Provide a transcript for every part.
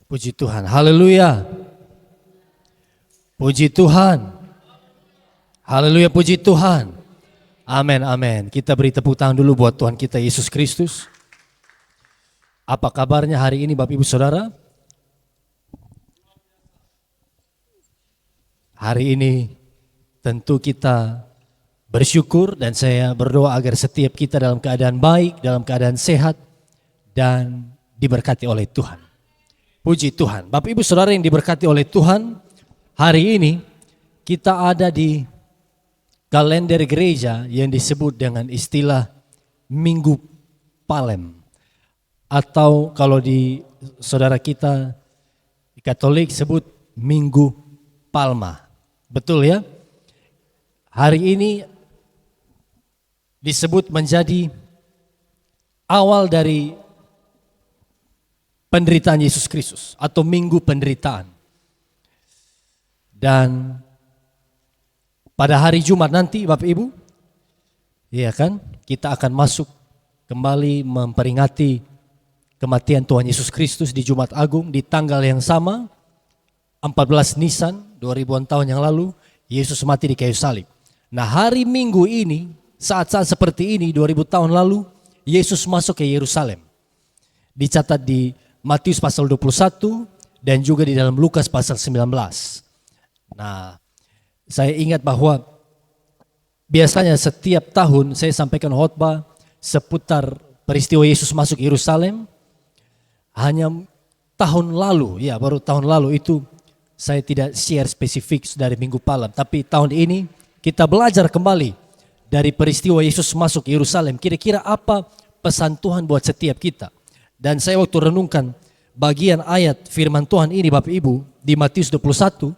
Puji Tuhan, haleluya. Puji Tuhan. Haleluya, puji Tuhan. Amin, amin. Kita beri tepuk tangan dulu buat Tuhan kita Yesus Kristus. Apa kabarnya hari ini Bapak Ibu Saudara? Hari ini tentu kita bersyukur dan saya berdoa agar setiap kita dalam keadaan baik, dalam keadaan sehat dan diberkati oleh Tuhan. Puji Tuhan. Bapak Ibu Saudara yang diberkati oleh Tuhan, hari ini kita ada di kalender gereja yang disebut dengan istilah Minggu Palem. Atau kalau di saudara kita di Katolik sebut Minggu Palma. Betul ya? Hari ini disebut menjadi awal dari penderitaan Yesus Kristus atau Minggu Penderitaan. Dan pada hari Jumat nanti Bapak Ibu, ya kan, kita akan masuk kembali memperingati kematian Tuhan Yesus Kristus di Jumat Agung di tanggal yang sama, 14 Nisan 2000-an tahun yang lalu, Yesus mati di kayu salib. Nah, hari Minggu ini, saat-saat seperti ini 2000 tahun lalu, Yesus masuk ke Yerusalem. Dicatat di Matius pasal 21 dan juga di dalam Lukas pasal 19. Nah, saya ingat bahwa biasanya setiap tahun saya sampaikan khotbah seputar peristiwa Yesus masuk Yerusalem. Hanya tahun lalu, ya baru tahun lalu itu saya tidak share spesifik dari Minggu Palem. Tapi tahun ini kita belajar kembali dari peristiwa Yesus masuk Yerusalem. Kira-kira apa pesan Tuhan buat setiap kita. Dan saya waktu renungkan bagian ayat firman Tuhan ini Bapak Ibu di Matius 21,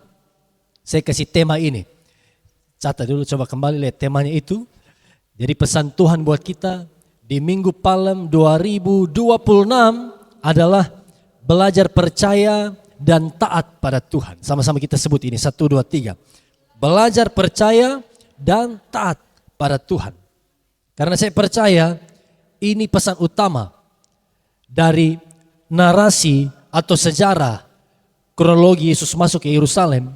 saya kasih tema ini. Catat dulu, coba kembali lihat temanya itu. Jadi pesan Tuhan buat kita di Minggu Palem 2026 adalah belajar percaya dan taat pada Tuhan. Sama-sama kita sebut ini, 1, 2, 3. Belajar percaya dan taat pada Tuhan. Karena saya percaya ini pesan utama dari narasi atau sejarah kronologi Yesus masuk ke Yerusalem.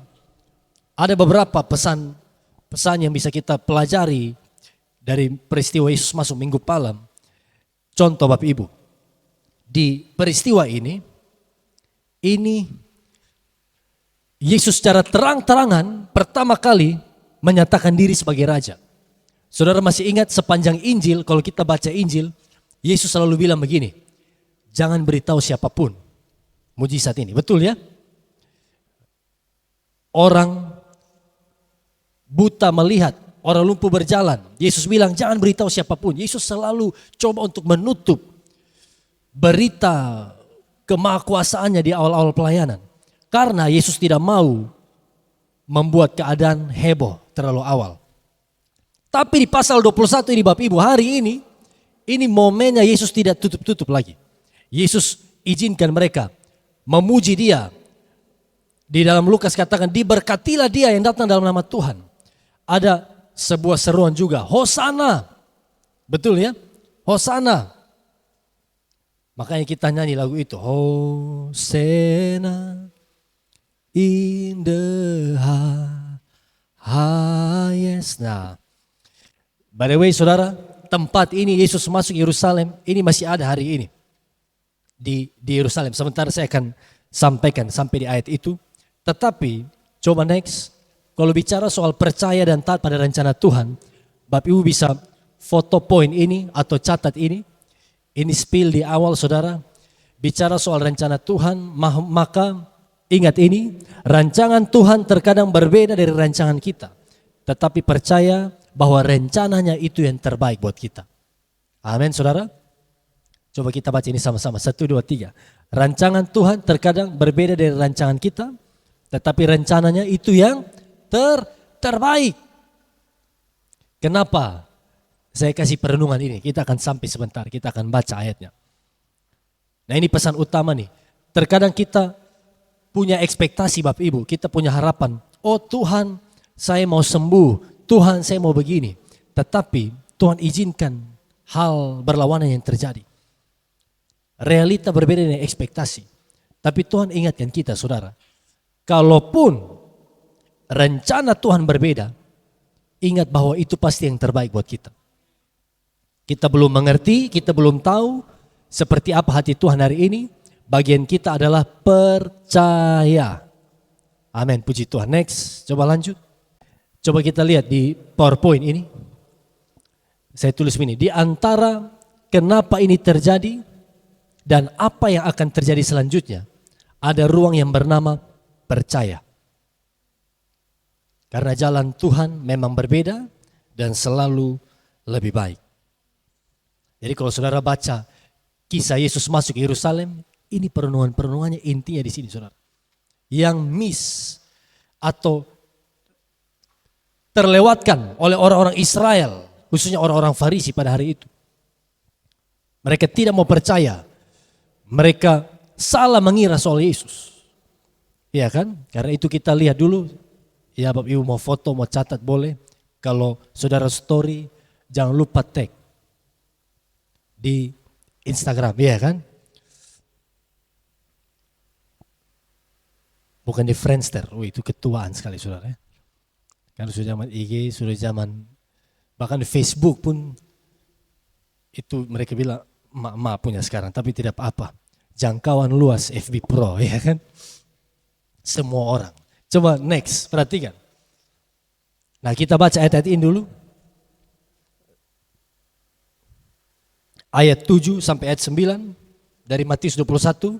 Ada beberapa pesan yang bisa kita pelajari dari peristiwa Yesus masuk Minggu Palem. Contoh Bapak Ibu, di peristiwa ini Yesus secara terang-terangan pertama kali menyatakan diri sebagai raja. Saudara masih ingat sepanjang Injil, kalau kita baca Injil, Yesus selalu bilang begini, jangan beritahu siapapun mujizat ini, betul ya? Orang buta melihat, orang lumpuh berjalan. Yesus bilang jangan beritahu siapapun. Yesus selalu coba untuk menutup berita kemahakuasaannya di awal-awal pelayanan. Karena Yesus tidak mau membuat keadaan heboh terlalu awal. Tapi di pasal 21 ini Bapak Ibu, hari ini momennya Yesus tidak tutup-tutup lagi. Yesus izinkan mereka memuji Dia. Di dalam Lukas katakan diberkatilah dia yang datang dalam nama Tuhan. Ada sebuah seruan juga, Hosana. Betul ya? Hosana. Makanya kita nyanyi lagu itu, Hosana in the highest. Nah, by the way saudara, tempat ini Yesus masuk Yerusalem, ini masih ada hari ini. Di Yerusalem. Sementara saya akan sampaikan sampai di ayat itu. Tetapi coba next, kalau bicara soal percaya dan taat pada rencana Tuhan, Bapak Ibu bisa foto poin ini atau catat ini. Ini spill di awal saudara. Bicara soal rencana Tuhan, maka ingat ini, rancangan Tuhan terkadang berbeda dari rancangan kita. Tetapi percaya bahwa rencananya itu yang terbaik buat kita. Amin saudara. Coba kita baca ini sama-sama. 1, 2, 3. Rancangan Tuhan terkadang berbeda dari rancangan kita. Tetapi rencananya itu yang terbaik. Kenapa saya kasih perenungan ini? Kita akan sampai sebentar. Kita akan baca ayatnya. Nah ini pesan utama nih. Terkadang kita punya ekspektasi Bapak Ibu. Kita punya harapan. Oh Tuhan saya mau sembuh. Tuhan saya mau begini. Tetapi Tuhan izinkan hal berlawanan yang terjadi. Realita berbeda dengan ekspektasi. Tapi Tuhan ingatkan kita saudara, kalaupun rencana Tuhan berbeda, ingat bahwa itu pasti yang terbaik buat kita. Kita belum mengerti, kita belum tahu seperti apa hati Tuhan hari ini. Bagian kita adalah percaya. Amin, puji Tuhan. Next, coba lanjut. Coba kita lihat di PowerPoint ini. Saya tulis begini, di antara kenapa ini terjadi dan apa yang akan terjadi selanjutnya, ada ruang yang bernama percaya. Karena jalan Tuhan memang berbeda dan selalu lebih baik. Jadi kalau saudara baca kisah Yesus masuk ke Yerusalem, ini perenungan-perenungannya intinya di sini saudara. Yang miss atau terlewatkan oleh orang-orang Israel, khususnya orang-orang Farisi pada hari itu. Mereka tidak mau percaya, mereka salah mengira soal Yesus. Iya kan? Karena itu kita lihat dulu, ya Bapak Ibu mau foto, mau catat boleh. Kalau saudara story, jangan lupa tag di Instagram, iya kan? Bukan di Friendster, itu ketuaan sekali saudara. Karena sudah zaman IG, sudah zaman, bahkan di Facebook pun, itu mereka bilang, emak-emak punya sekarang, tapi tidak apa-apa. Jangkauan luas FB Pro, ya kan? Semua orang. Coba next, perhatikan. Nah kita baca ayat-ayat ini dulu. Ayat 7 sampai ayat 9 dari Matius 21.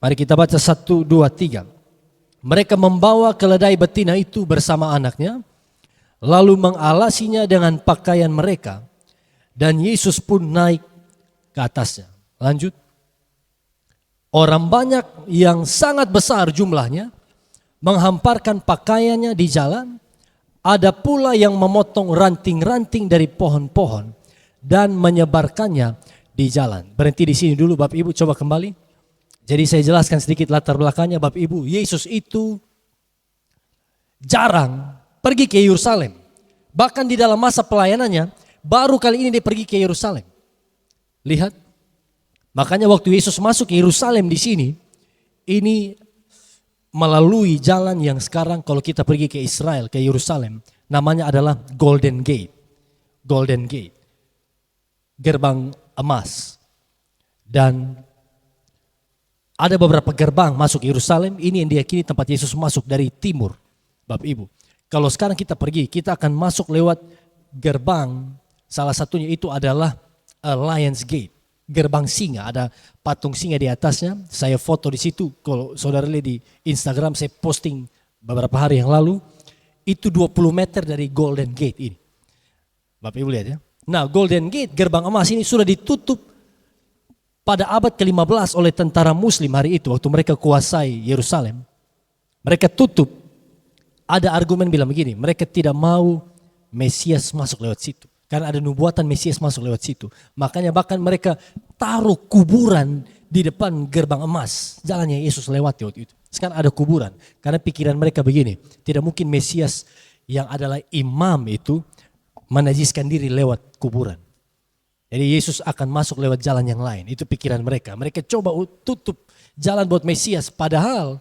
Mari kita baca 1, 2, 3. Mereka membawa keledai betina itu bersama anaknya, lalu mengalasinya dengan pakaian mereka, dan Yesus pun naik ke atasnya. Lanjut. Orang banyak yang sangat besar jumlahnya menghamparkan pakaiannya di jalan. Ada pula yang memotong ranting-ranting dari pohon-pohon dan menyebarkannya di jalan. Berhenti di sini dulu Bapak Ibu, coba kembali. Jadi saya jelaskan sedikit latar belakangnya Bapak Ibu. Yesus itu jarang pergi ke Yerusalem. Bahkan di dalam masa pelayanannya, baru kali ini dia pergi ke Yerusalem. Lihat. Makanya waktu Yesus masuk ke Yerusalem di sini, ini melalui jalan yang sekarang kalau kita pergi ke Israel, ke Yerusalem, namanya adalah Golden Gate. Golden Gate. Gerbang emas. Dan ada beberapa gerbang masuk Yerusalem, ini yang diyakini tempat Yesus masuk dari timur, Bapak Ibu. Kalau sekarang kita pergi, kita akan masuk lewat gerbang, salah satunya itu adalah Lions Gate, gerbang singa, ada patung singa di atasnya. Saya foto di situ, kalau saudara lihat di Instagram, saya posting beberapa hari yang lalu, itu 20 meter dari Golden Gate ini. Bapak Ibu lihat ya. Nah Golden Gate, gerbang emas ini sudah ditutup pada abad ke-15 oleh tentara muslim hari itu, waktu mereka kuasai Yerusalem. Mereka tutup, ada argumen bilang begini, mereka tidak mau Mesias masuk lewat situ. Karena ada nubuatan Mesias masuk lewat situ. Makanya bahkan mereka taruh kuburan di depan gerbang emas, jalannya Yesus lewati waktu itu. Sekarang ada kuburan, karena pikiran mereka begini, tidak mungkin Mesias yang adalah imam itu menajiskan diri lewat kuburan. Jadi Yesus akan masuk lewat jalan yang lain. Itu pikiran mereka. Mereka coba tutup jalan buat Mesias. Padahal,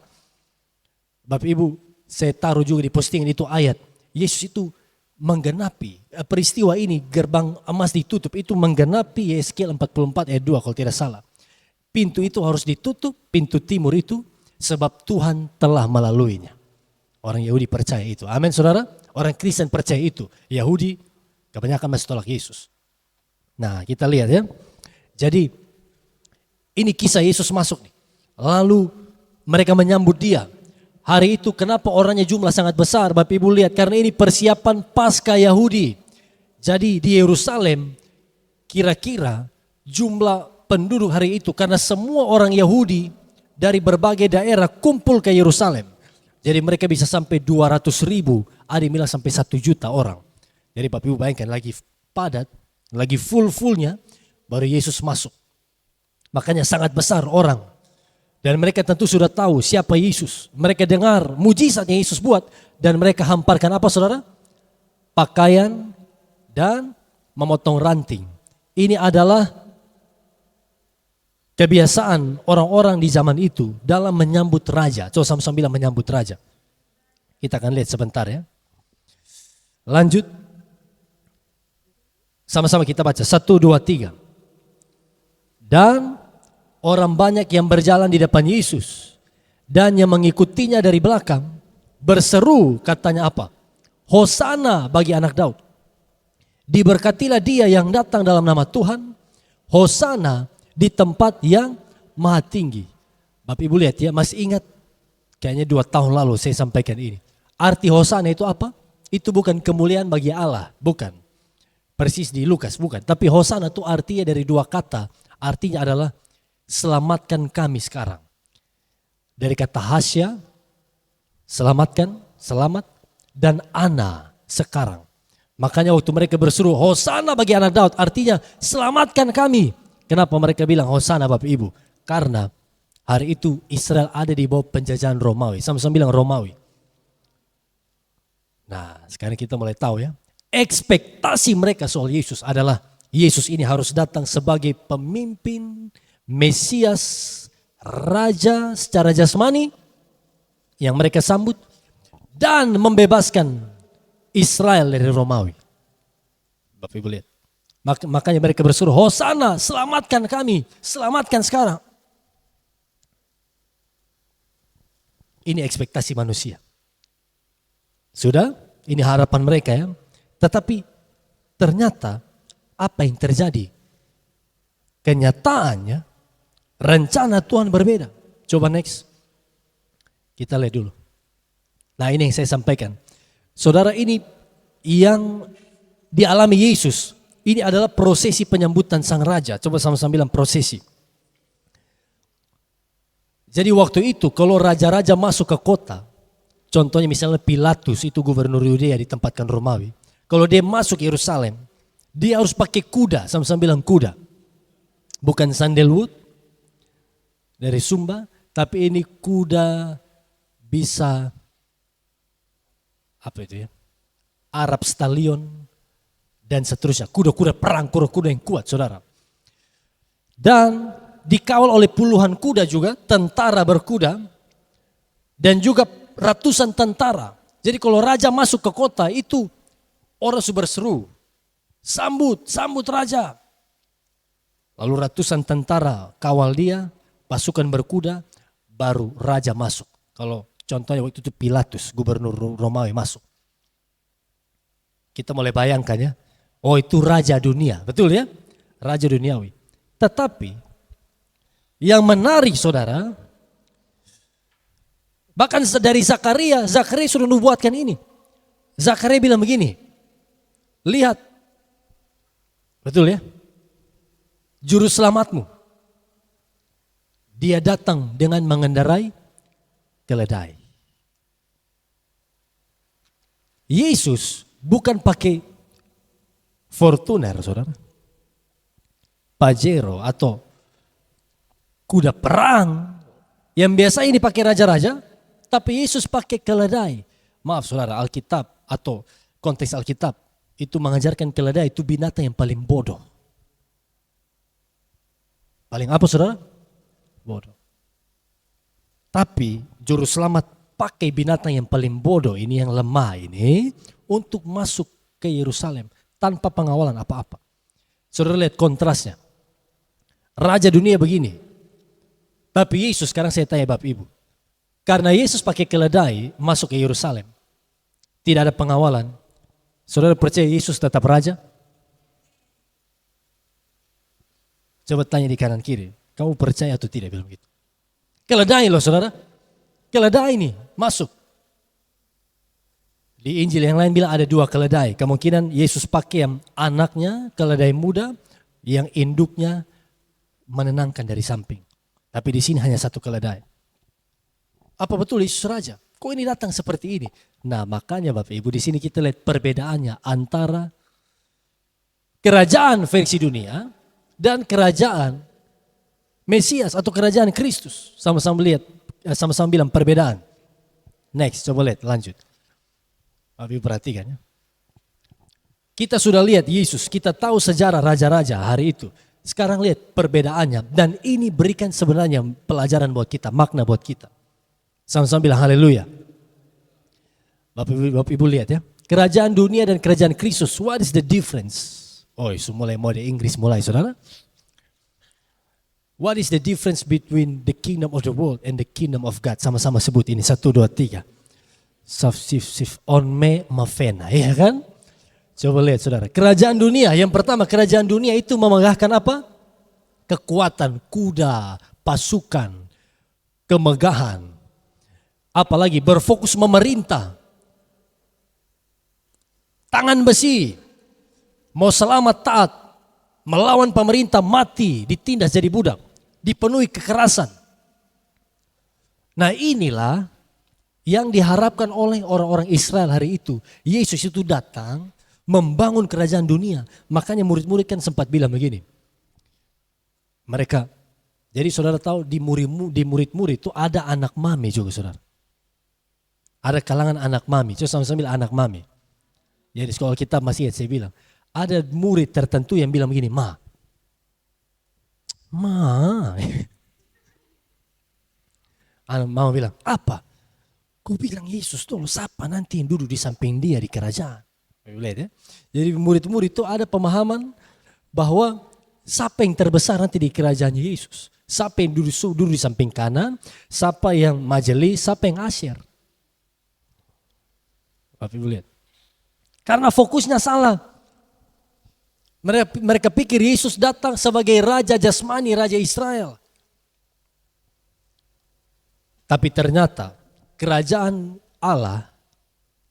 Bapak Ibu, saya taruh juga di postingan itu ayat. Yesus itu menggenapi peristiwa ini, gerbang emas ditutup. Itu menggenapi Yeskiel 44 ayat 2 kalau tidak salah. Pintu itu harus ditutup, pintu timur itu, sebab Tuhan telah melaluinya. Orang Yahudi percaya itu. Amin saudara. Orang Kristen percaya itu. Yahudi kebanyakan masih tolak Yesus. Nah kita lihat ya, jadi ini kisah Yesus masuk nih. Lalu mereka menyambut dia. Hari itu kenapa orangnya jumlah sangat besar, Bapak Ibu lihat, karena ini persiapan Paskah Yahudi. Jadi di Yerusalem kira-kira jumlah penduduk hari itu, karena semua orang Yahudi dari berbagai daerah kumpul ke Yerusalem. Jadi mereka bisa sampai 200.000, ada yang bilang sampai 1 juta orang. Jadi Bapak Ibu bayangkan lagi padat, lagi full-fullnya, baru Yesus masuk. Makanya sangat besar orang. Dan mereka tentu sudah tahu siapa Yesus. Mereka dengar mujizat yang Yesus buat. Dan mereka hamparkan apa saudara? Pakaian dan memotong ranting. Ini adalah kebiasaan orang-orang di zaman itu dalam menyambut raja. Coba sama-sama bilang menyambut raja. Kita akan lihat sebentar ya. Lanjut. Sama-sama kita baca. 1, 2, 3. Dan orang banyak yang berjalan di depan Yesus dan yang mengikutinya dari belakang berseru, katanya apa? Hosana bagi anak Daud. Diberkatilah dia yang datang dalam nama Tuhan. Hosana di tempat yang maha tinggi. Bapak Ibu lihat ya, masih ingat kayaknya 2 tahun lalu saya sampaikan ini. Arti Hosana itu apa? Itu bukan kemuliaan bagi Allah, bukan. Persis di Lukas, bukan. Tapi Hosana itu artinya dari 2 kata. Artinya adalah selamatkan kami sekarang. Dari kata hasya, selamatkan, selamat, dan ana, sekarang. Makanya waktu mereka berseru, Hosana bagi anak Daud, artinya selamatkan kami. Kenapa mereka bilang Hosana Bapak Ibu? Karena hari itu Israel ada di bawah penjajahan Romawi. Sama-sama bilang Romawi. Nah sekarang kita mulai tahu ya. Ekspektasi mereka soal Yesus adalah Yesus ini harus datang sebagai pemimpin, Mesias, Raja secara jasmani yang mereka sambut dan membebaskan Israel dari Romawi. Bapak Ibu lihat. Makanya mereka berseru, Hosana, selamatkan kami, selamatkan sekarang. Ini ekspektasi manusia. Sudah, ini harapan mereka ya. Tetapi ternyata apa yang terjadi? Kenyataannya rencana Tuhan berbeda. Coba next. Kita lihat dulu. Nah ini yang saya sampaikan. Saudara, ini yang dialami Yesus. Ini adalah prosesi penyambutan sang raja. Coba sama-sama bilang prosesi. Jadi waktu itu kalau raja-raja masuk ke kota. Contohnya misalnya Pilatus, itu gubernur Yudea ditempatkan Romawi. Kalau dia masuk Yerusalem, dia harus pakai kuda. Sama-sama bilang kuda. Bukan sandalwood dari Sumba, tapi ini kuda bisa apa itu ya? Arab stallion dan seterusnya. Kuda-kuda perang, kuda-kuda yang kuat, saudara. Dan dikawal oleh puluhan kuda juga, tentara berkuda dan juga ratusan tentara. Jadi kalau raja masuk ke kota itu orang sudah berseru, sambut, sambut raja. Lalu ratusan tentara kawal dia, pasukan berkuda, baru raja masuk. Kalau contohnya waktu itu Pilatus, gubernur Romawi masuk. Kita mulai bayangkan ya, oh itu raja dunia, betul ya? Raja duniawi. Tetapi yang menarik saudara, bahkan dari Zakaria sudah nubuatkan ini. Zakaria bilang begini, lihat, betul ya? Juru selamatmu, dia datang dengan mengendarai keledai. Yesus bukan pakai Fortuner, saudara, Pajero atau kuda perang yang biasa ini pakai raja-raja, tapi Yesus pakai keledai. Maaf saudara, Alkitab atau konteks Alkitab itu mengajarkan keledai itu binatang yang paling bodoh. Paling apa saudara? Bodoh. Tapi juru selamat pakai binatang yang paling bodoh ini, yang lemah ini, untuk masuk ke Yerusalem tanpa pengawalan apa-apa. Saudara lihat kontrasnya. Raja dunia begini. Tapi Yesus, sekarang saya tanya Bapak Ibu. Karena Yesus pakai keledai masuk ke Yerusalem. Tidak ada pengawalan. Saudara percaya Yesus tetap raja? Coba tanya di kanan kiri. Kamu percaya atau tidak bilang gitu? Keledai loh saudara. Keledai ini masuk. Di Injil yang lain bilang ada 2 keledai. Kemungkinan Yesus pakai yang anaknya, keledai muda, yang induknya menenangkan dari samping. Tapi di sini hanya 1 keledai. Apa betul Yesus raja? Kok ini datang seperti ini? Nah makanya Bapak Ibu di sini kita lihat perbedaannya antara kerajaan versi dunia dan kerajaan Mesias atau kerajaan Kristus. Sama-sama lihat, sama-sama bilang perbedaan. Next, coba lihat, lanjut. Bapak Ibu perhatikan ya. Kita sudah lihat Yesus, kita tahu sejarah raja-raja hari itu. Sekarang lihat perbedaannya. Dan ini berikan sebenarnya pelajaran buat kita, makna buat kita. Sama-sama bilang haleluya. Bapak Ibu lihat ya. Kerajaan dunia dan kerajaan Kristus, what is the difference? Oh, mulai mode Inggris mulai, saudara. What is the difference between the kingdom of the world and the kingdom of God? Sama-sama sebut ini, 1, 2, 3. Sif on me mafena, ya kan? Coba lihat saudara, kerajaan dunia, yang pertama kerajaan dunia itu memegahkan apa? Kekuatan, kuda, pasukan, kemegahan. Apalagi berfokus memerintah. Tangan besi, mau selamat taat, melawan pemerintah mati, ditindas jadi budak, dipenuhi kekerasan. Nah inilah yang diharapkan oleh orang-orang Israel hari itu. Yesus itu datang membangun kerajaan dunia. Makanya murid-murid kan sempat bilang begini. Mereka, jadi saudara tahu di murid-murid itu ada anak mami juga saudara. Ada kalangan anak mami, coba sama-sama bilang anak mami. Jadi sekolah kita masih saya bilang, ada murid tertentu yang bilang begini, Ma. Mama bilang, apa? Kau bilang Yesus tuh siapa nanti yang duduk di samping dia di kerajaan. Lihat ya. Jadi murid-murid itu ada pemahaman bahwa siapa yang terbesar nanti di kerajaan Yesus. Siapa yang duduk di samping kanan, siapa yang majelis, siapa yang asyir. Bapak Ibu lihat. Karena fokusnya salah. Mereka pikir Yesus datang sebagai Raja Jasmani, Raja Israel. Tapi ternyata kerajaan Allah,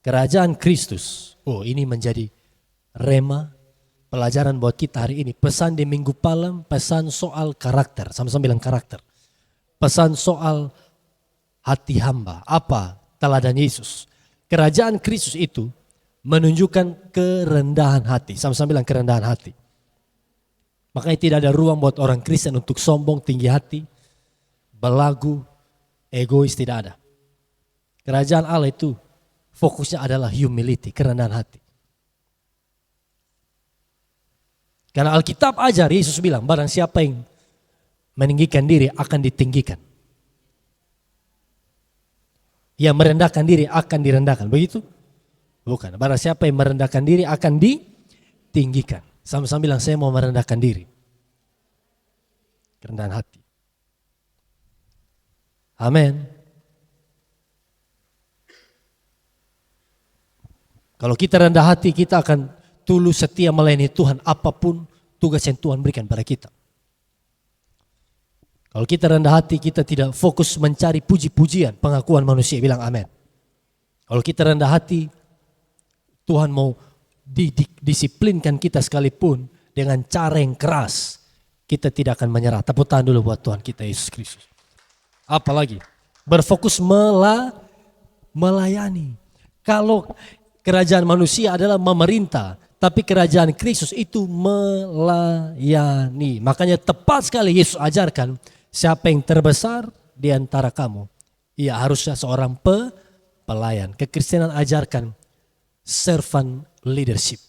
kerajaan Kristus, ini menjadi rema, pelajaran buat kita hari ini. Pesan di Minggu Palem, pesan soal karakter, sama-sama bilang karakter. Pesan soal hati hamba, apa teladan Yesus. Kerajaan Kristus itu menunjukkan kerendahan hati. Sama-sama bilang kerendahan hati. Makanya tidak ada ruang buat orang Kristen untuk sombong, tinggi hati, belagu, egois, tidak ada. Kerajaan Allah itu fokusnya adalah humility, kerendahan hati. Karena Alkitab ajar, Yesus bilang, barang siapa yang meninggikan diri akan ditinggikan. Yang merendahkan diri akan direndahkan, begitu? Bukan, barang siapa yang merendahkan diri akan ditinggikan. Sama-sama bilang, saya mau merendahkan diri. Kerendahan hati. Amin. Kalau kita rendah hati, kita akan tulus setia melayani Tuhan apapun tugas yang Tuhan berikan pada kita. Kalau kita rendah hati, kita tidak fokus mencari puji-pujian, pengakuan manusia, bilang amin. Kalau kita rendah hati, Tuhan mau disiplinkan kita sekalipun dengan cara yang keras, kita tidak akan menyerah. Tepuk tangan dulu buat Tuhan kita Yesus Kristus. Apalagi berfokus melayani. Kalau kerajaan manusia adalah memerintah, tapi kerajaan Kristus itu melayani. Makanya tepat sekali Yesus ajarkan, siapa yang terbesar di antara kamu, ia harusnya seorang pelayan. Kekristenan ajarkan servant leadership.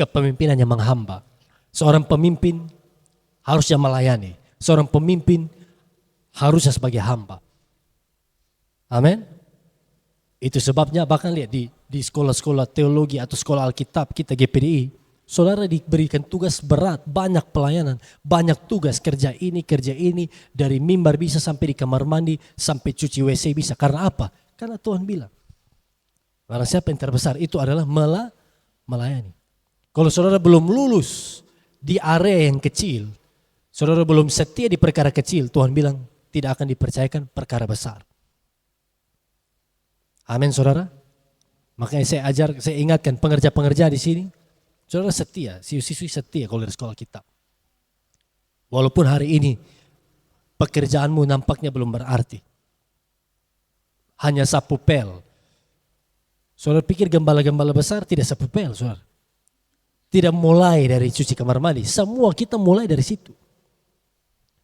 Kepemimpinan yang menghamba. Seorang pemimpin harusnya melayani. Seorang pemimpin harusnya sebagai hamba. Amin. Itu sebabnya bahkan lihat di sekolah-sekolah teologi atau sekolah Alkitab kita GPDI, saudara diberikan tugas berat, banyak pelayanan, banyak tugas kerja ini, dari mimbar bisa sampai di kamar mandi, sampai cuci WC bisa. Karena apa? Karena Tuhan bilang, karena siapa yang terbesar itu adalah melayani. Kalau saudara belum lulus di area yang kecil, saudara belum setia di perkara kecil, Tuhan bilang tidak akan dipercayakan perkara besar. Amin saudara. Makanya saya ingatkan pengerja-pengerja di sini, saudara setia, siswi-siswi setia kalau dari sekolah kita. Walaupun hari ini pekerjaanmu nampaknya belum berarti. Hanya sapu pel. Saudara pikir gembala-gembala besar tidak sapu pel, saudara. Tidak mulai dari cuci kamar mandi, semua kita mulai dari situ.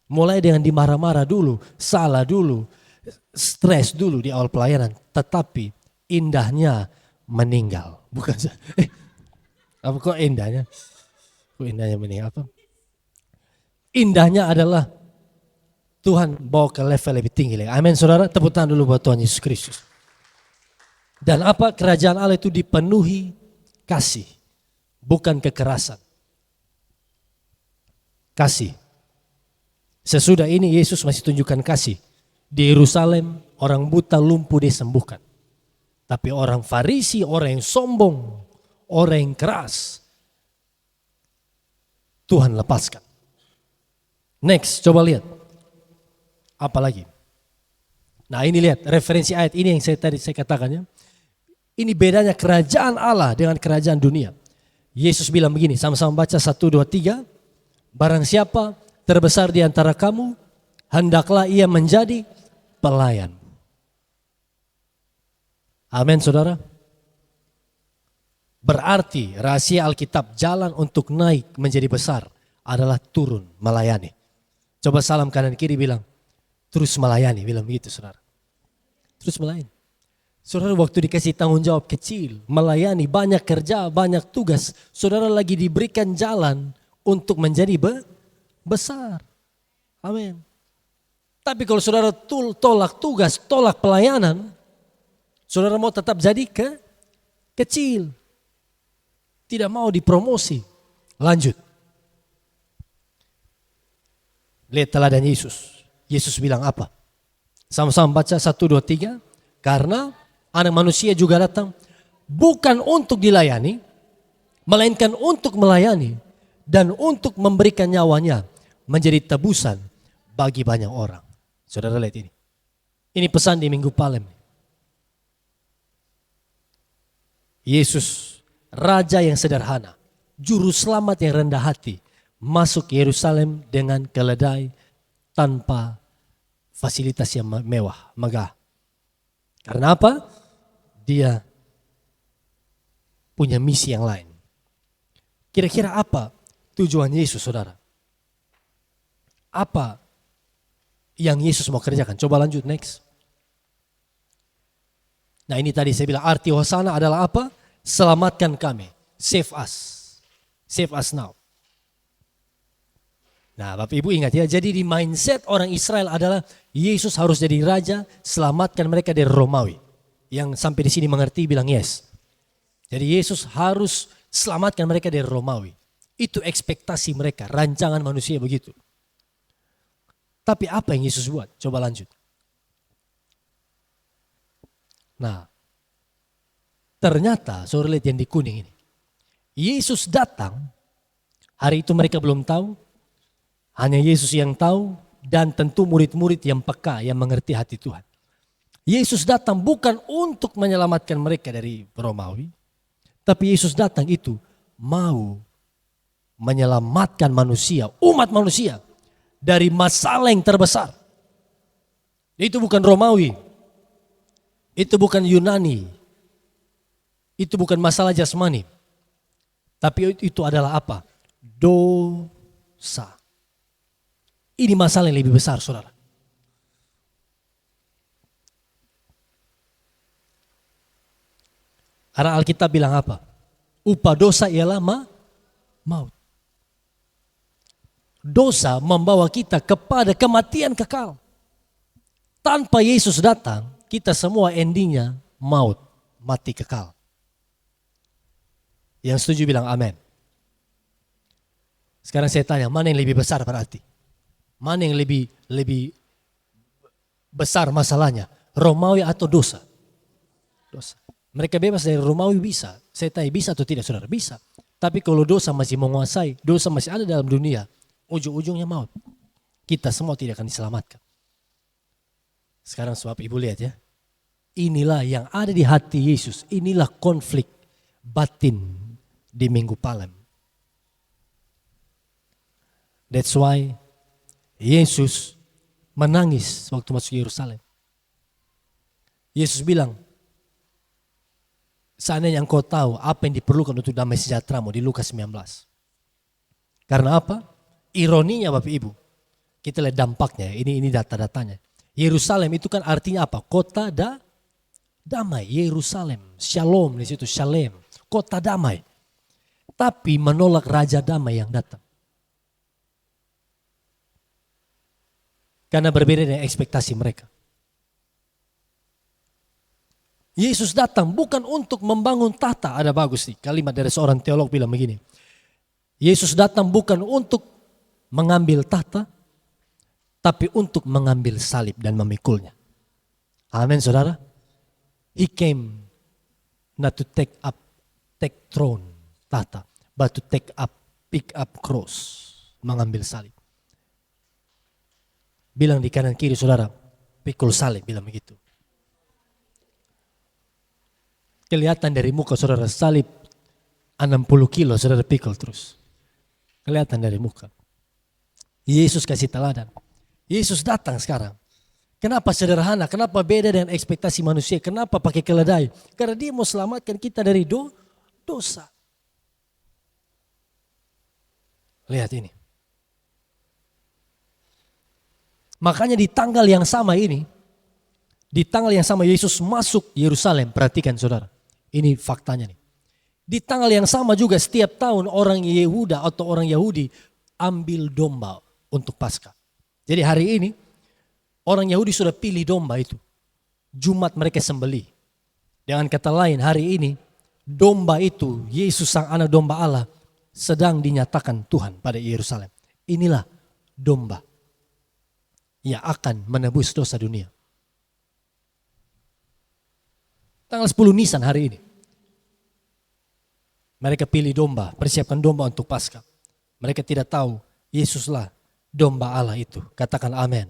Mulai dengan dimarah-marah dulu, salah dulu, stres dulu di awal pelayanan. Tetapi indahnya meninggal. Bukan apa kok indahnya? Kok indahnya meninggal apa? Indahnya adalah Tuhan bawa ke level lebih tinggi lagi. Amin saudara, tepuk tangan dulu buat Tuhan Yesus Kristus. Dan apa? Kerajaan Allah itu dipenuhi kasih, bukan kekerasan. Kasih. Sesudah ini Yesus masih tunjukkan kasih. Di Yerusalem orang buta lumpuh disembuhkan. Tapi orang Farisi, orang yang sombong, orang yang keras, Tuhan lepaskan. Next, coba lihat. Apa lagi? Nah ini lihat referensi ayat ini yang saya katakan ya. Ini bedanya kerajaan Allah dengan kerajaan dunia. Yesus bilang begini, sama-sama baca 1, 2, 3. Barang siapa terbesar di antara kamu, hendaklah ia menjadi pelayan. Amin saudara. Berarti rahasia Alkitab jalan untuk naik menjadi besar adalah turun melayani. Coba salam kanan kiri bilang, terus melayani, bilang begitu saudara. Terus melayani. Saudara waktu dikasih tanggung jawab kecil, melayani, banyak kerja, banyak tugas. Saudara lagi diberikan jalan untuk menjadi besar. Amin. Tapi kalau saudara tolak tugas, tolak pelayanan, saudara mau tetap jadi kecil. Tidak mau dipromosi. Lanjut. Lihat teladan Yesus. Yesus bilang apa? Sama-sama baca 1, 2, 3. Karena anak manusia juga datang bukan untuk dilayani, melainkan untuk melayani dan untuk memberikan nyawanya menjadi tebusan bagi banyak orang. Saudara lihat ini. Ini pesan di Minggu Palem. Yesus, Raja yang sederhana, Juru Selamat yang rendah hati, masuk ke Yerusalem dengan keledai tanpa fasilitas yang mewah, megah. Karena apa? Dia punya misi yang lain. Kira-kira apa tujuan Yesus, saudara? Apa yang Yesus mau kerjakan? Coba lanjut, next. Nah ini tadi saya bilang arti Hosana adalah apa? Selamatkan kami, save us now. Nah Bapak Ibu ingat ya, jadi di mindset orang Israel adalah Yesus harus jadi raja, selamatkan mereka dari Romawi. Yang sampai di sini mengerti bilang yes. Jadi Yesus harus selamatkan mereka dari Romawi. Itu ekspektasi mereka, rancangan manusia begitu. Tapi apa yang Yesus buat? Coba lanjut. Nah, ternyata saudara lihat yang di kuning ini. Yesus datang, hari itu mereka belum tahu. Hanya Yesus yang tahu dan tentu murid-murid yang peka, yang mengerti hati Tuhan. Yesus datang bukan untuk menyelamatkan mereka dari Romawi. Tapi Yesus datang itu mau menyelamatkan manusia, umat manusia dari masalah yang terbesar. Itu bukan Romawi. Itu bukan Yunani. Itu bukan masalah jasmani. Tapi itu adalah apa? Dosa. Ini masalah yang lebih besar, saudara. Karena Alkitab bilang apa? Upah dosa ialah maut. Dosa membawa kita kepada kematian kekal. Tanpa Yesus datang, kita semua endingnya maut, mati kekal. Yang setuju bilang amin. Sekarang saya tanya, mana yang lebih besar berarti? Mana yang lebih besar masalahnya? Romawi atau dosa? Dosa. Mereka bebas dari Romawi bisa. Saya tanya bisa atau tidak saudara? Bisa. Tapi kalau dosa masih menguasai, dosa masih ada dalam dunia, ujung-ujungnya maut. Kita semua tidak akan diselamatkan. Sekarang sebab ibu lihat ya. Inilah yang ada di hati Yesus. Inilah konflik batin di Minggu Palem. That's why Yesus menangis waktu masuk Yerusalem. Yesus bilang, seandainya engkau tahu apa yang diperlukan untuk damai sejahteramu di Lukas 19. Karena apa? Ironinya Bapak Ibu. Kita lihat dampaknya, ini data-datanya. Yerusalem itu kan artinya apa? Kota damai. Yerusalem, Shalom di situ, Shalem, kota damai. Tapi menolak raja damai yang datang. Karena berbeda dengan ekspektasi mereka. Yesus datang bukan untuk membangun tahta. Ada bagus nih kalimat dari seorang teolog bilang begini. Yesus datang bukan untuk mengambil tahta, tapi untuk mengambil salib dan memikulnya. Amin saudara. He came not to take throne, tahta, but to pick up cross, mengambil salib. Bilang di kanan kiri saudara, pikul salib, bilang begitu. Kelihatan dari muka saudara salib 60 kilo saudara pikul terus. Kelihatan dari muka. Yesus kasih teladan. Yesus datang sekarang. Kenapa sederhana? Kenapa beda dengan ekspektasi manusia? Kenapa pakai keledai? Karena dia mau selamatkan kita dari dosa. Lihat ini. Makanya di tanggal yang sama ini, di tanggal yang sama Yesus masuk Yerusalem. Perhatikan saudara. Ini faktanya nih. Di tanggal yang sama juga setiap tahun orang Yehuda atau orang Yahudi ambil domba untuk Paskah. Jadi hari ini orang Yahudi sudah pilih domba itu. Jumat mereka sembelih. Dengan kata lain hari ini domba itu Yesus sang anak domba Allah sedang dinyatakan Tuhan pada Yerusalem. Inilah domba yang akan menebus dosa dunia. Tanggal 10 Nisan hari ini. Mereka pilih domba, persiapkan domba untuk Paskah. Mereka tidak tahu Yesuslah domba Allah itu. Katakan amin.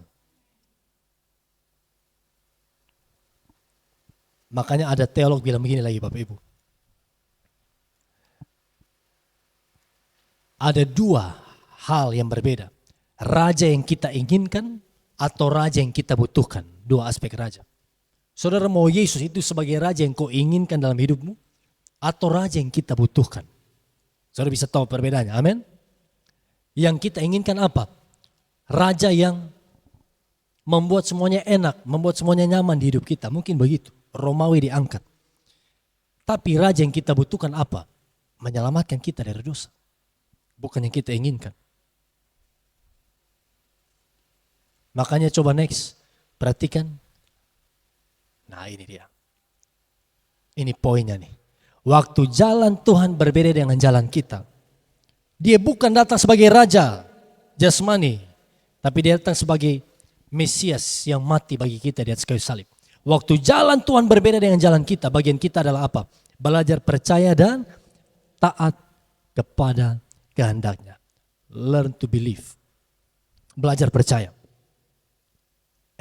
Makanya ada teolog bilang begini lagi Bapak Ibu. Ada dua hal yang berbeda. Raja yang kita inginkan atau raja yang kita butuhkan. Dua aspek raja. Saudara mau Yesus itu sebagai raja yang kau inginkan dalam hidupmu atau raja yang kita butuhkan? Saudara bisa tahu perbedaannya, amin? Yang kita inginkan apa? Raja yang membuat semuanya enak, membuat semuanya nyaman di hidup kita. Mungkin begitu, Romawi diangkat. Tapi raja yang kita butuhkan apa? Menyelamatkan kita dari dosa. Bukan yang kita inginkan. Makanya coba next, perhatikan. Nah ini dia. Ini poinnya nih. Waktu jalan Tuhan berbeda dengan jalan kita. Dia bukan datang sebagai raja jasmani. Tapi dia datang sebagai Mesias yang mati bagi kita di atas kayu salib. Waktu jalan Tuhan berbeda dengan jalan kita. Bagian kita adalah apa? Belajar percaya dan taat kepada kehendaknya. Learn to believe. Belajar percaya.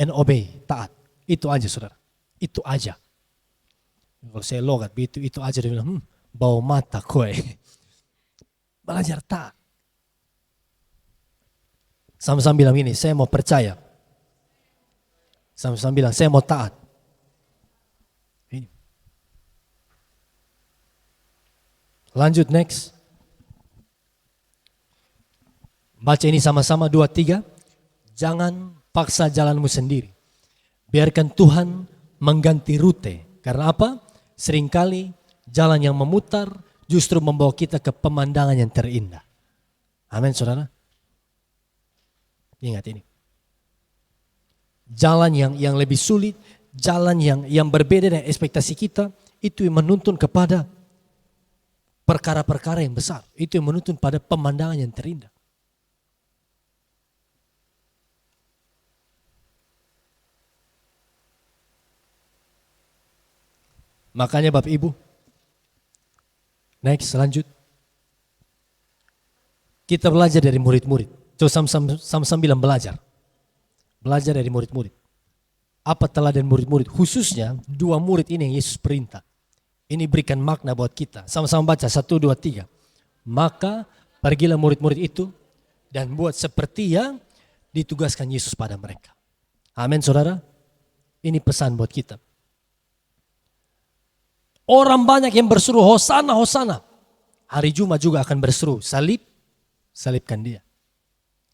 And obey, taat. Itu aja saudara. Itu aja. Kalau saya logat begitu, itu aja dia bilang, bau mata kowe. Belajar taat. Sama-sama bilang ini, saya mau percaya. Sama-sama bilang, saya mau taat. Ini. Lanjut next. Baca ini sama-sama 2, 3. Jangan paksa jalanmu sendiri. Biarkan Tuhan mengganti rute. Karena apa? Seringkali jalan yang memutar justru membawa kita ke pemandangan yang terindah. Amin saudara. Ingat ini. Jalan yang lebih sulit, jalan yang berbeda dengan ekspektasi kita, itu yang menuntun kepada perkara-perkara yang besar. Itu yang menuntun pada pemandangan yang terindah. Makanya Bapak Ibu, next lanjut. Kita belajar dari murid-murid. Coba sama-sama bilang belajar. Belajar dari murid-murid. Apa teladan murid-murid? Khususnya 2 murid ini yang Yesus perintah. Ini berikan makna buat kita. Sama-sama baca 1, 2, 3. Maka pergilah murid-murid itu dan buat seperti yang ditugaskan Yesus pada mereka. Amin saudara. Ini pesan buat kita. Orang banyak yang berseru Hosana, Hosana. Hari Jumat juga akan berseru salibkan dia.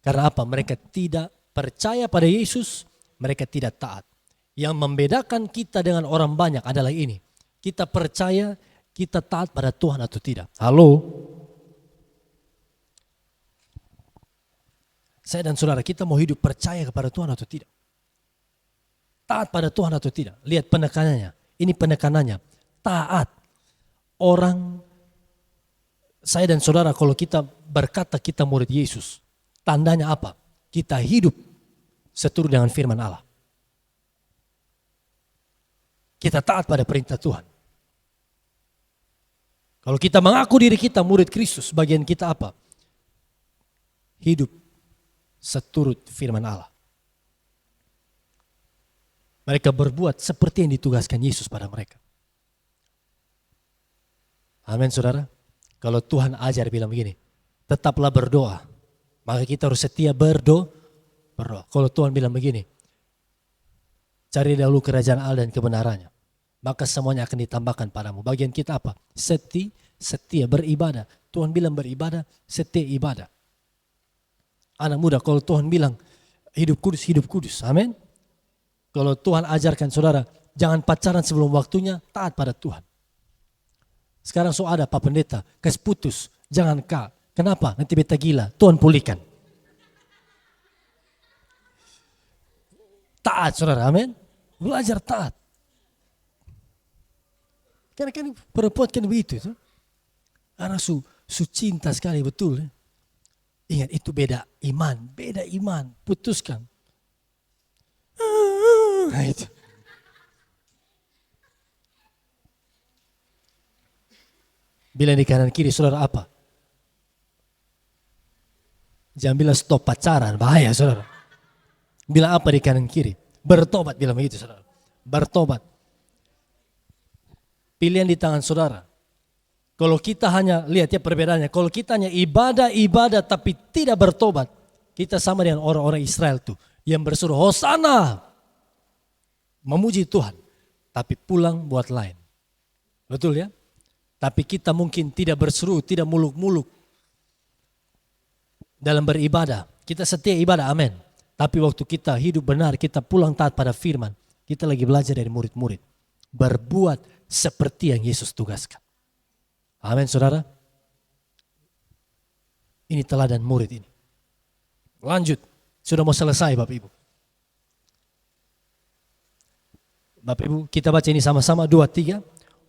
Karena apa? Mereka tidak percaya pada Yesus, mereka tidak taat. Yang membedakan kita dengan orang banyak adalah ini. Kita percaya, kita taat pada Tuhan atau tidak. Halo? Saya dan saudara, kita mau hidup percaya kepada Tuhan atau tidak? Taat pada Tuhan atau tidak? Lihat penekanannya. Ini penekanannya. Taat. Orang, saya dan saudara, kalau kita berkata kita murid Yesus, tandanya apa? Kita hidup seturut dengan firman Allah. Kita taat pada perintah Tuhan. Kalau kita mengaku diri kita murid Kristus, bagian kita apa? Hidup seturut firman Allah. Mereka berbuat seperti yang ditugaskan Yesus pada mereka. Amin saudara. Kalau Tuhan ajar bilang begini, tetaplah berdoa. Maka kita harus setia berdoa. Kalau Tuhan bilang begini, cari dahulu kerajaan Allah dan kebenarannya, maka semuanya akan ditambahkan padamu. Bagian kita apa? Setia beribadah. Tuhan bilang beribadah, setia ibadah. Anak muda, kalau Tuhan bilang hidup kudus. Amin. Kalau Tuhan ajarkan saudara, jangan pacaran sebelum waktunya, taat pada Tuhan. Sekarang ada Pak Pendeta, kas putus, jangan kak. Kenapa? Nanti beta gila, Tuhan pulihkan. Taat saudara, amin. Belajar taat. Karena kan perempuan kan begitu. Karena su cinta sekali betul. Ingat itu beda iman, putuskan. Nah, itu. Bila di kanan kiri saudara apa? Jangan bilang stop pacaran, bahaya saudara. Bilang apa di kanan kiri? Bertobat, bilang begitu saudara. Bertobat. Pilihan di tangan saudara. Kalau kita hanya, lihat ya perbedaannya, kalau kita hanya ibadah tapi tidak bertobat, kita sama dengan orang-orang Israel tuh yang berseru Hosana, memuji Tuhan, tapi pulang buat lain. Betul ya? Tapi kita mungkin tidak berseru, tidak muluk-muluk dalam beribadah. Kita setia ibadah, amin. Tapi waktu kita hidup benar, kita pulang taat pada firman, kita lagi belajar dari murid-murid. Berbuat seperti yang Yesus tugaskan. Amin saudara. Ini teladan murid ini. Lanjut. Sudah mau selesai Bapak Ibu. Bapak Ibu kita baca ini sama-sama 2-3.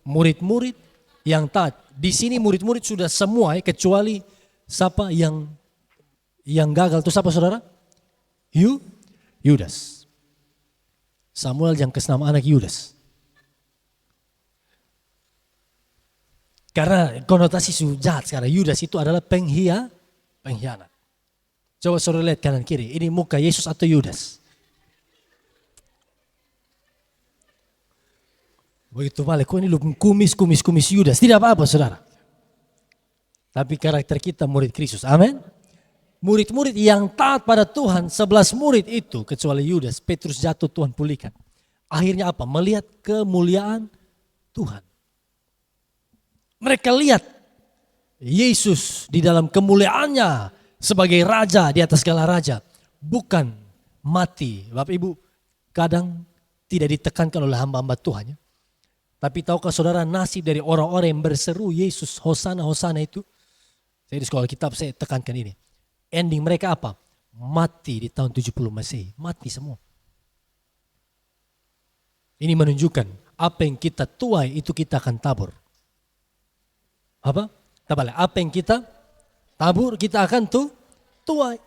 Murid-murid yang taat. Di sini murid-murid sudah semua kecuali siapa yang gagal itu siapa saudara? Yudas. Samuel yang ke-6 anak Yudas. Karena konotasi jahat sekarang. Yudas itu adalah pengkhianat. Coba saudara lihat kanan kiri. Ini muka Yesus atau Yudas? Begitu balik. Kok ini lu kumis Yudas. Tidak apa-apa saudara. Tapi karakter kita murid Kristus. Amin. Murid-murid yang taat pada Tuhan. 11 murid itu kecuali Yudas. Petrus jatuh Tuhan pulihkan. Akhirnya apa? Melihat kemuliaan Tuhan. Mereka lihat Yesus di dalam kemuliaannya sebagai raja di atas segala raja. Bukan mati. Bapak Ibu kadang tidak ditekankan oleh hamba-hamba Tuhan. Ya. Tapi tahukah saudara nasib dari orang-orang yang berseru Yesus Hosana, Hosana itu. Saya di sekolah kitab saya tekankan ini. Ending mereka apa? Mati di tahun 70 Masehi. Mati semua. Ini menunjukkan apa yang kita tuai itu kita akan tabur. Apa? Apa yang kita tabur kita akan tuai.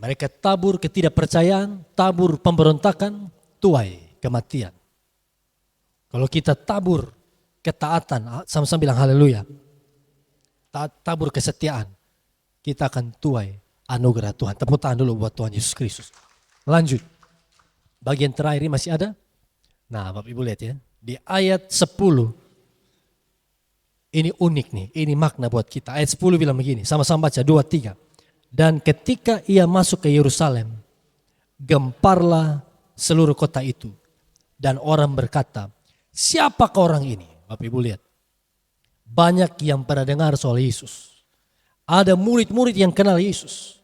Mereka tabur ketidakpercayaan, tabur pemberontakan, tuai kematian. Kalau kita tabur ketaatan, sama-sama bilang haleluya. Tabur kesetiaan, kita akan tuai anugerah Tuhan. Tepuk tangan dulu buat Tuhan Yesus Kristus. Lanjut. Bagian terakhir ini masih ada. Nah Bapak Ibu lihat ya. Di ayat 10, ini unik nih, ini makna buat kita. Ayat 10 bilang begini, sama-sama baca 2-3. Dan ketika ia masuk ke Yerusalem, gemparlah seluruh kota itu. Dan orang berkata, siapakah orang ini? Bapak Ibu lihat, banyak yang pernah dengar soal Yesus. Ada murid-murid yang kenal Yesus.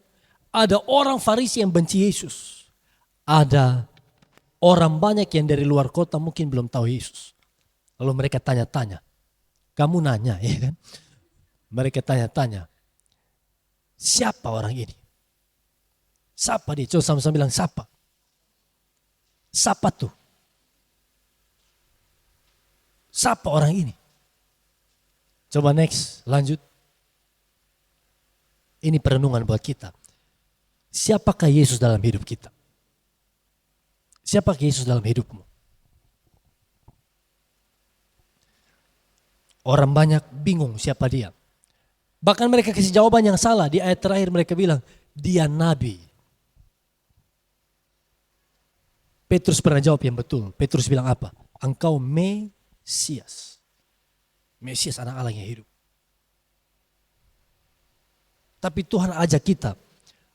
Ada orang Farisi yang benci Yesus. Ada orang banyak yang dari luar kota mungkin belum tahu Yesus. Lalu mereka tanya-tanya. Kamu nanya ya kan. Mereka tanya-tanya. Siapa orang ini? Siapa dia? Coba sama-sama bilang siapa. Siapa tuh? Siapa orang ini? Coba next, lanjut. Ini perenungan buat kita. Siapakah Yesus dalam hidup kita? Siapakah Yesus dalam hidupmu? Orang banyak bingung siapa dia. Bahkan mereka kasih jawaban yang salah. Di ayat terakhir mereka bilang, dia nabi. Petrus pernah jawab yang betul. Petrus bilang apa? Engkau Mesias. Mesias anak Allah yang hidup. Tapi Tuhan ajak kita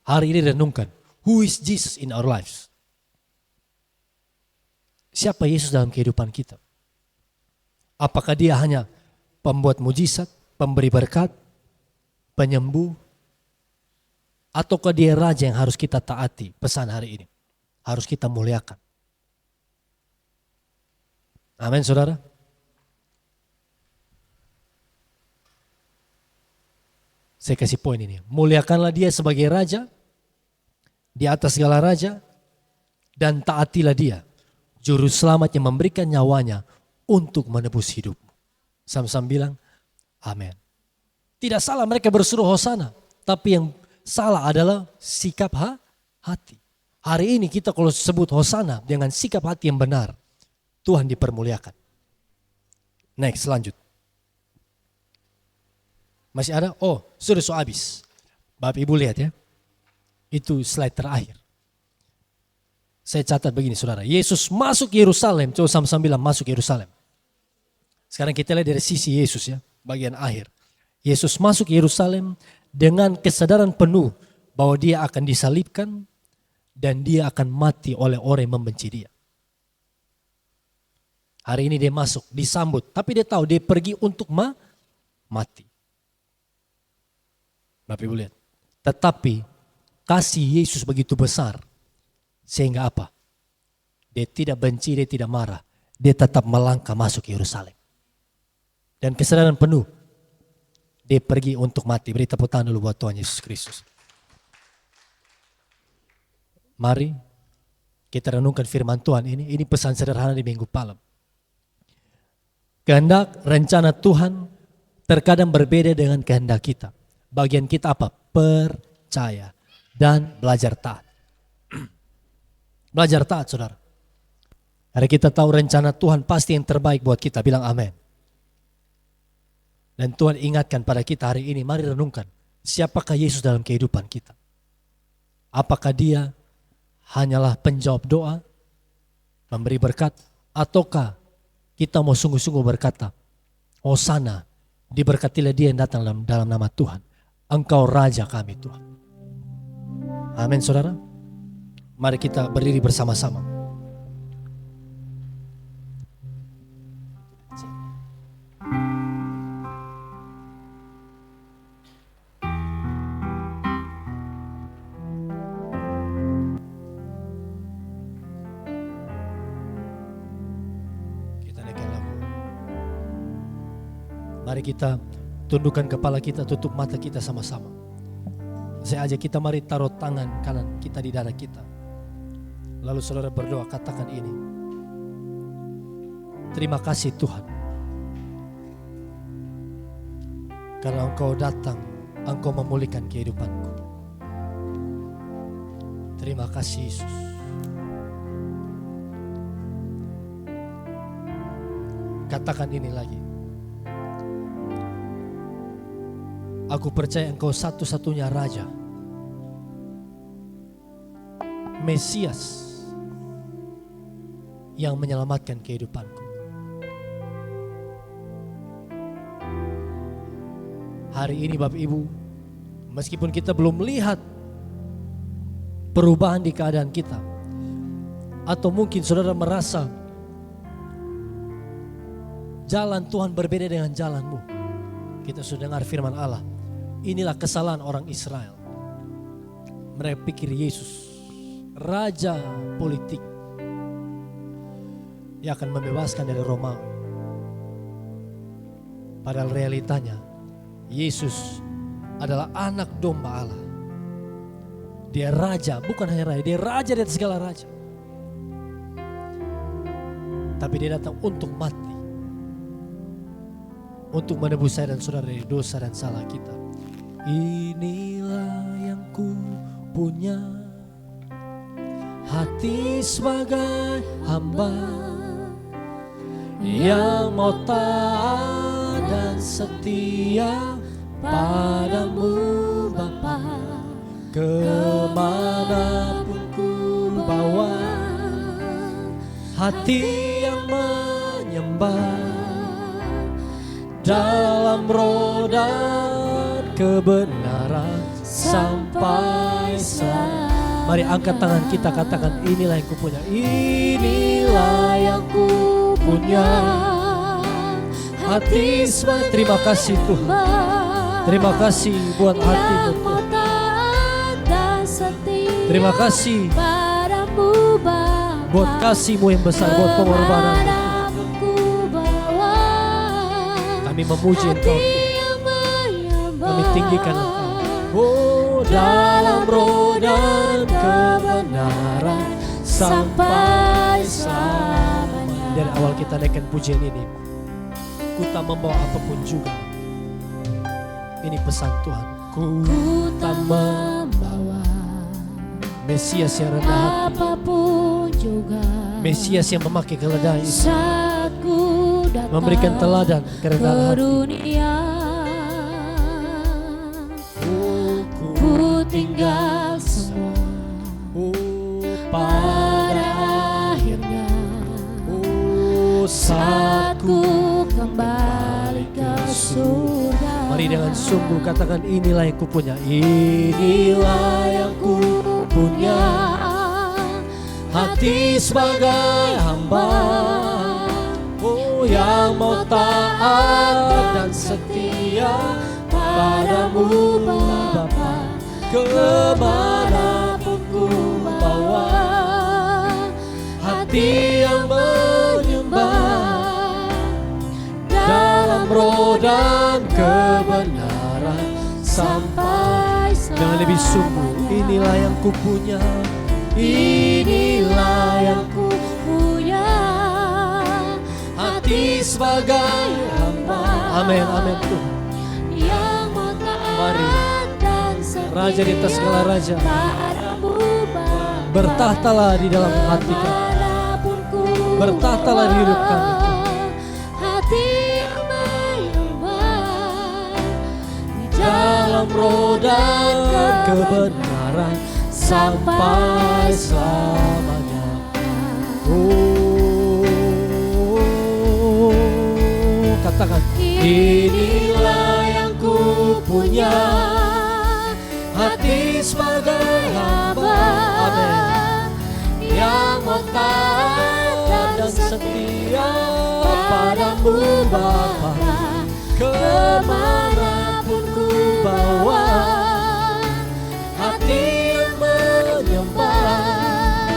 hari ini renungkan. Who is Jesus in our lives? Siapa Yesus dalam kehidupan kita? Apakah dia hanya pembuat mujizat, pemberi berkat, penyembuh, ataukah dia raja yang harus kita taati? Pesan hari ini harus kita muliakan. Amin, saudara. Saya kasih poin ini. Muliakanlah dia sebagai raja, di atas segala raja, dan taatilah dia, juru selamat yang memberikan nyawanya untuk menebus hidupmu. Sama-sama bilang, amin. Tidak salah mereka berseru hosana, tapi yang salah adalah sikap hati. Hari ini kita kalau sebut hosana dengan sikap hati yang benar, Tuhan dipermuliakan. Next, lanjut. Masih ada? Oh, sudah habis. Bapak Ibu lihat ya. Itu slide terakhir. Saya catat begini saudara. Yesus masuk Yerusalem. Coba sama-sama bilang masuk Yerusalem. Sekarang kita lihat dari sisi Yesus ya. Bagian akhir. Yesus masuk Yerusalem dengan kesadaran penuh bahwa dia akan disalibkan dan dia akan mati oleh orang yang membenci dia. Hari ini dia masuk, disambut. Tapi dia tahu dia pergi untuk mati. Bapak Ibu lihat. Tetapi kasih Yesus begitu besar. Sehingga apa? Dia tidak benci, dia tidak marah. Dia tetap melangkah masuk Yerusalem. Dan kesadaran penuh. Dia pergi untuk mati. Beri tepuk tangan dulu buat Tuhan Yesus Kristus. Mari kita renungkan firman Tuhan ini. Ini pesan sederhana di Minggu Palem. Kehendak rencana Tuhan terkadang berbeda dengan kehendak kita. Bagian kita apa? Percaya dan belajar taat. Belajar taat saudara. Hari kita tahu rencana Tuhan pasti yang terbaik buat kita. Bilang amin. Dan Tuhan ingatkan pada kita hari ini, mari renungkan. Siapakah Yesus dalam kehidupan kita? Apakah dia hanyalah penjawab doa, memberi berkat, ataukah kita mau sungguh-sungguh berkata, Hosana, diberkatilah dia yang datang dalam nama Tuhan. Engkau Raja kami Tuhan. Amin saudara. Mari kita berdiri bersama-sama. Mari kita tundukkan kepala kita, tutup mata kita sama-sama. Saya ajak kita mari taruh tangan kanan kita di dada kita. Lalu saudara berdoa, katakan ini. Terima kasih Tuhan. Karena Engkau datang, Engkau memulihkan kehidupanku. Terima kasih Yesus. Katakan ini lagi. Aku percaya Engkau satu-satunya Raja, Mesias yang menyelamatkan kehidupanku. Hari ini Bapak Ibu, meskipun kita belum melihat perubahan di keadaan kita, atau mungkin saudara merasa jalan Tuhan berbeda dengan jalanmu. Kita sudah dengar firman Allah. Inilah kesalahan orang Israel. Mereka pikir Yesus raja politik yang akan membebaskan dari Romawi. Padahal realitanya Yesus adalah anak domba Allah. Dia raja, bukan hanya raja, dia raja di atas segala raja. Tapi dia datang untuk mati, untuk menebus saya dan saudara dari dosa dan salah kita. Inilah yang ku punya, hati sebagai hamba yang mau taat dan setia padamu Bapa. Kemanapun ku bawa, hati yang menyembah dalam roh dan kebenaran sampai selama. Mari angkat tangan kita, katakan inilah yang ku punya. Inilah yang ku punya, hati sebagai. Terima kasih Tuhan. Terima kasih buat hatimu Tuhan. Terima kasih buat kasih-Mu yang besar, buat pengorbanan. Kami memuji Engkau Tuhan. Kami tinggikan Engkau. Oh, dalam roh dan kebenaran sampai selamanya. Dari awal kita naikkan pujian ini, ku tak membawa apapun juga. Ini pesan Tuhan. Ku tak membawa Mesias yang rendah hati, apapun juga. Mesias yang memakai kerendahan itu, memberikan teladan kerendahan hati. Ku tinggal semua pada akhirnya, saat ku kembali ke surga. Mari dengan sungguh katakan inilah yang ku punya. Inilah yang ku punya, hati sebagai hamba, oh yang mau taat dan setia padamu Bapa. Kemanapun ku bawa, hati yang menyembah dalam roh dan kebenaran sampai dengan lebih sungguh. Inilah yang ku punya, inilah yang ku punya, hati sebagai hamba. Amin, amin Tuhan. Mari Raja di atas segala raja, bertahtalah di dalam hati kami, bertahtalah di hidup kami. Dalam roh dan kebenaran sampai selamanya. Oh, katakan inilah yang ku punya, hati sebagai hamba, amin, yang mau taat dan setia padamu Bapa. Kemanapun ku bawa, hati yang menyembah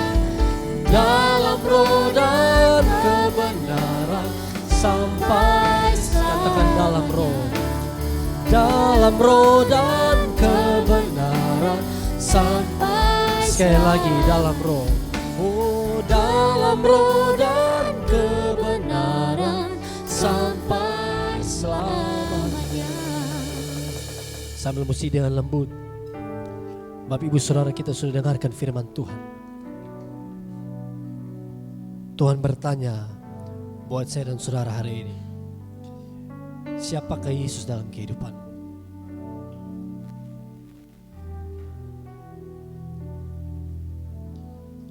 dalam roh dan kebenaran sampai. Katakan dalam roh dan kebenaran sampai. Sekali lagi dalam roh, oh dalam roh dan kebenaran sampai selamanya. Sambil musik dengan lembut, Bapak Ibu Saudara kita sudah dengarkan firman Tuhan. Tuhan bertanya buat saya dan saudara hari ini, siapakah Yesus dalam kehidupan?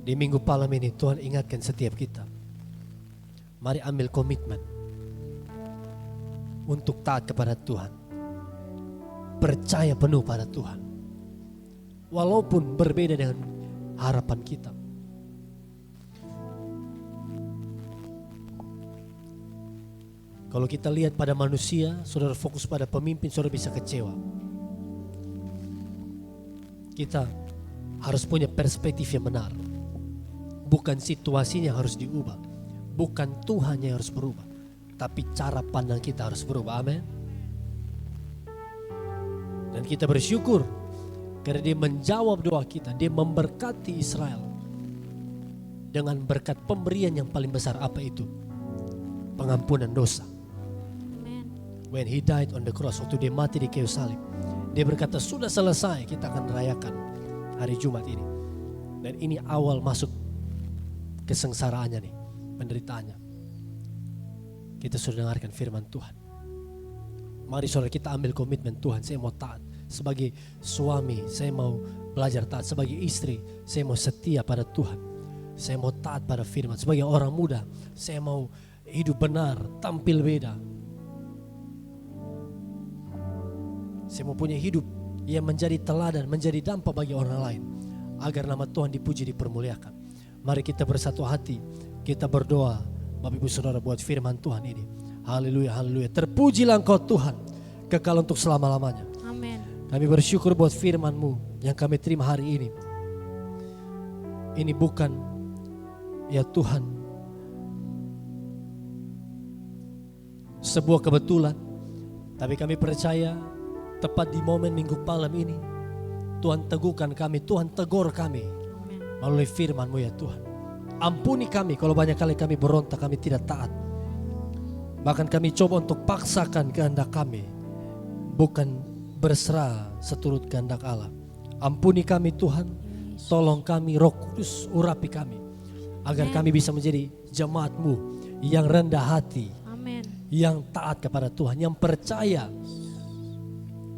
Di minggu malam ini Tuhan ingatkan setiap kita, mari ambil komitmen untuk taat kepada Tuhan, percaya penuh pada Tuhan, walaupun berbeda dengan harapan kita. Kalau kita lihat pada manusia, saudara fokus pada pemimpin, saudara bisa kecewa. Kita harus punya perspektif yang benar. Bukan situasinya harus diubah, bukan Tuhan yang harus berubah, tapi cara pandang kita harus berubah. Amin. Dan kita bersyukur karena dia menjawab doa kita. Dia memberkati Israel dengan berkat pemberian yang paling besar. Apa itu? Pengampunan dosa. When he died on the cross, waktu dia mati di kayu salib, dia berkata sudah selesai. Kita akan rayakan hari Jumat ini. Dan ini awal masuk kesengsaraannya nih, penderitaannya. Kita sudah dengarkan firman Tuhan. Mari saudara kita ambil komitmen, Tuhan saya mau taat. Sebagai suami saya mau belajar taat. Sebagai istri saya mau setia pada Tuhan. Saya mau taat pada firman. Sebagai orang muda saya mau hidup benar, tampil beda. Saya mau punya hidup yang menjadi teladan, menjadi dampak bagi orang lain. Agar nama Tuhan dipuji, dipermuliakan. Mari kita bersatu hati, kita berdoa Bapak Ibu Saudara buat firman Tuhan ini. Haleluya, haleluya. Terpujilah Engkau Tuhan, kekal untuk selama-lamanya. Amin. Kami bersyukur buat firman-Mu yang kami terima hari ini. Ini bukan ya Tuhan sebuah kebetulan, tapi kami percaya tepat di momen minggu malam ini Tuhan teguhkan kami, Tuhan tegur kami melalui firman-Mu ya Tuhan. Ampuni kami kalau banyak kali kami berontak, kami tidak taat. Bahkan kami coba untuk paksakan kehendak kami, bukan berserah seturut kehendak Allah. Ampuni kami Tuhan, tolong kami, Roh Kudus urapi kami, agar kami bisa menjadi jemaat-Mu yang rendah hati, yang taat kepada Tuhan, yang percaya.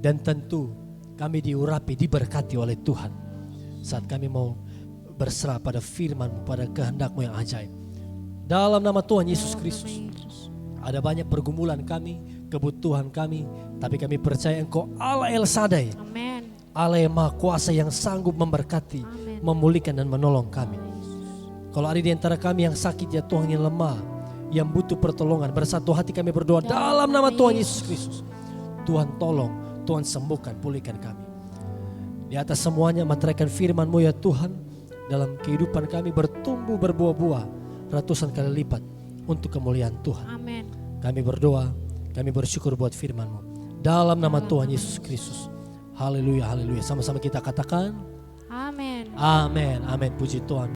Dan tentu kami diurapi, diberkati oleh Tuhan saat kami mau berserah pada firman-Mu, pada kehendak-Mu yang ajaib. Dalam nama Tuhan Yesus Kristus. Ada banyak pergumulan kami, kebutuhan kami, tapi kami percaya Engkau Allah El Shaddai, Allah yang Maha Kuasa yang sanggup memberkati, memulihkan dan menolong kami. Kalau ada di antara kami yang sakit ya Tuhan, yang lemah, yang butuh pertolongan, bersatu hati kami berdoa dalam nama Tuhan Yesus Kristus. Tuhan tolong, Tuhan sembuhkan, pulihkan kami. Di atas semuanya materaikan firman-Mu ya Tuhan, dalam kehidupan kami bertumbuh berbuah-buah ratusan kali lipat untuk kemuliaan Tuhan. Amin. Kami berdoa, kami bersyukur buat firman-Mu dalam nama Tuhan Yesus Kristus. Haleluya, haleluya. Sama-sama kita katakan Amin. amin, amin. Puji Tuhan.